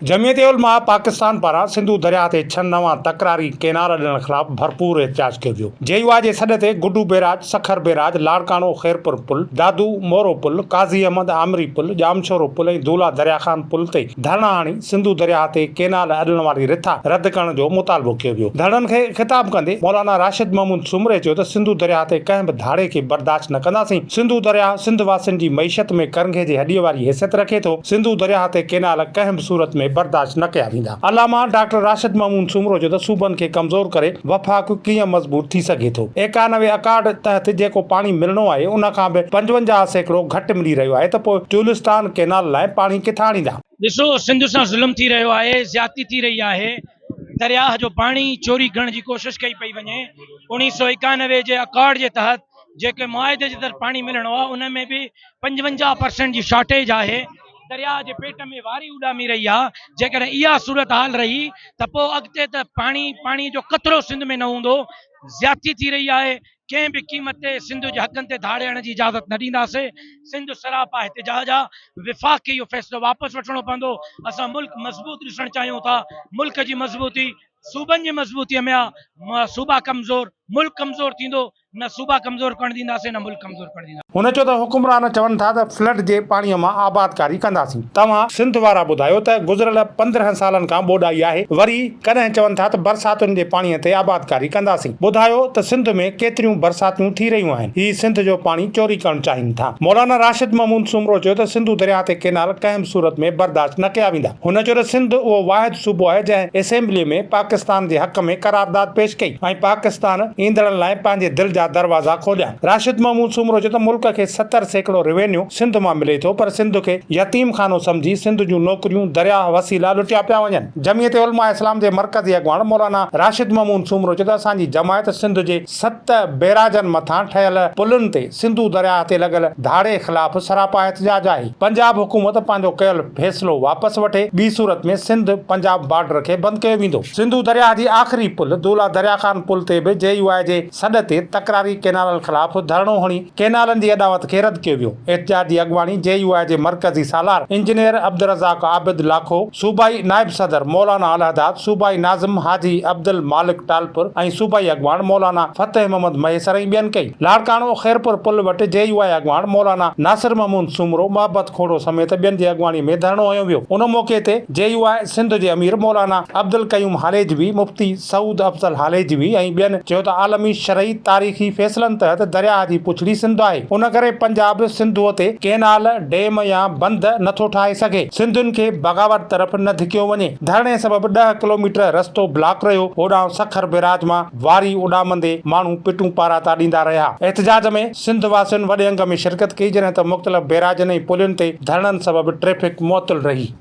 जमियत उलमा पाकिस्तान पारां सिंधु दरिया ते 6 नवां तकरारी केनाल ॾियण ख़िलाफ़ भरपूर एहतजाज कयो वियो। जेयूआ जे सॾ ते गुड्डू बैराज, सखर बैराज, लाड़काणो खैरपुर पुल, दादू मोरो पुल, काज़ी अहमद आमरी पुल, जामशोरो पुल ऐं दूला दरिया खान पुल ते धरना हणी सिंधु दरिया ते केनाल अॾण वारी रिथा रद्द करण जो मुतालबो कयो वियो। धरननि खे ख़िताब कंदे मौलाना राशिद महमूद सुमरे चयो त सिंधु दरिया ते कंहिं बि धाड़े खे बर्दाश्त न कंदासीं। सिंधु दरिया सिंध वासियुनि जी मईशत में करंगे जे हॾीअ वारी हैसियत रखे थो। सिंधु दरिया ते केनाल कंहिं बि सूरत में बर्दाश्त न कया वेंदा। अलामा डॉक्टर राशिद महमूद सुमरो जो त सूबनि खे कमज़ोर करे वफ़ाक़ कीअं मज़बूत थी सघे थो। 91 अकार्ड तहत जेको पाणी मिलणो आहे उन खां बि 55% घटि मिली रहियो आहे त पोइ चुलिस्तान केनाल लाइ पाणी किथां आणींदा। ॾिसो, सिंध सां ज़ुल्म थी रहियो आहे, ज़्यादती थी रही आहे। दरिया जो पाणी चोरी करण जी कोशिश कई पई वञे। 1991 जे अकार्ड जे तहत जेके मुआहदे जे तहत पाणी मिलणो आहे उन में बि 55% जी शॉर्टेज आहे। दरिया जे पेट में वारी उॾामी रही आहे। जेकॾहिं इहा सूरत हाल रही त पोइ अॻिते त पाणी जो कतरो सिंध में न हूंदो। ज़्यादती थी रही आहे। कंहिं बि क़ीमत ते सिंध जे हक़नि ते धाड़े हणण जी इजाज़त न ॾींदासीं। सिंध सरापा एहतिजाज आहे। विफ़ाक़ खे इहो फ़ैसिलो वापसि वठणो पवंदो। असां मुल्क मज़बूत ॾिसणु चाहियूं था। मुल्क जी मज़बूती सूबनि जी मज़बूतीअ में आहे। सूबा कमज़ोर, मुल्क कमज़ोर थींदो। न सूबा कमज़ोर करणु ॾींदासीं, न मुल्क कमज़ोर करणु ॾींदासीं। हुन चयो त हुकुमरान चवनि था त फ्लड जे पाणीअ मां आबादकारी कंदासीं। तव्हां सिंध वारा ॿुधायो त गुज़िरियल 15 सालनि खां ॿोॾाई आहे। वरी कॾहिं चवनि था त बरसातुनि जे पाणीअ ते आबादकारी कंदासीं। ॿुधायो त सिंध में केतिरियूं बरसातियूं थी रहियूं आहिनि। ही सिंध जो पाणी चोरी करणु चाहिनि था। मौलाना राशिद महमूद सुमरो चयो त सिंधु दरिया ते केनाल कंहिं बि सूरत में बर्दाश्त न कया वेंदा। हुन चयो त सिंध उहो वाहिद सूबो आहे जंहिं असेंबली में पाकिस्तान जे हक़ में करारदाद पेश कई ऐं पाकिस्तान ईंदड़नि लाइ पंहिंजे दिलि जा दरवाज़ा खोलिया। राशिद महमूद सुमरो चयो त मुल्क खे 70% रेवेन्यू सिंध मां मिले थो, पर सिंध खे यतीम खानो समझी सिंध जूं नौकरियूं दरिया वसीला लुटिया पिया वञनि। जमियत उलमा इस्लाम जे मरकज़ी अॻवान मौलाना राशिद महमूद सुमरो चयो त असांजी जमायत सिंध जे 7 बैराजनि मथां ठहियल पुलनि ते सिंधु दरिया ते लॻल धाड़े ख़िलाफ़ सरापा एहतिजाज आहे। पंजाब हुकूमत पंहिंजो कयल फ़ैसिलो वापसि वठे। ॿी सूरत में सिंध पंजाब बॉर्डर खे बंदि कयो वेंदो। सिंधु दरिया जी आख़िरी पुल दूला दरिया खान पुल ते बि जेयूआई जे सॾ ते तकरारी केनालनि ख़िलाफ़ धरणो हणी केनालनि जी अदावत खे रद्द कयो वियो। एहतिजाज जी अॻवानी जेयूआई जे मरकज़ी सालार इंजीनियर अब्दुर्रज़ाक आबिद लाखो, सूबाई नायब सदर मौलाना अलहदाद, सूबाई नाज़िम हाजी अब्दुल मालिक टालपुर ऐं सूबाई अॻवान मौलाना फतेह मोहम्मद महेसर ऐं ॿियनि कई। लाड़काणो खैरपुर पुल वटि जेयूआई अॻवान मौलाना नासिर महमूद सुमरो, मोहब्बत खोड़ो समेत ॿियनि जी अॻवानी में धरणो हयो वियो। उन मौक़े ते जेयूआई सिंध जे अमीर मौलाना अब्दुल कयूम हालेजवी, मुफ्ती सऊद अफज़ल हालेजवी ऐं ॿियनि चयो त आलमी शरई तारीख़ी फ़ैसिलनि तहत दरिया जी पुछड़ी सिंध आहे। उन करे पंजाब सिंधुअ ते केनाल, डेम या बंद नथो ठाहे सघे। सिंधियुनि खे बग़ावत तरफ़ न धिकियो वञे। धरणे सबबि 10 किलोमीटर रस्तो ब्लॉक रहियो। होॾां सखर बैराज मां वारी उॾामंदे माण्हू पिटूं पारा था ॾींदा रहिया। एहतिजाज में सिंध वासियुनि वॾे अंग में शिरकत कई, जॾहिं त मुख़्तलिफ़ बैराजनि ऐं पुलियुनि ते धरणनि सबबि ट्रैफ़िक मुअतल रही।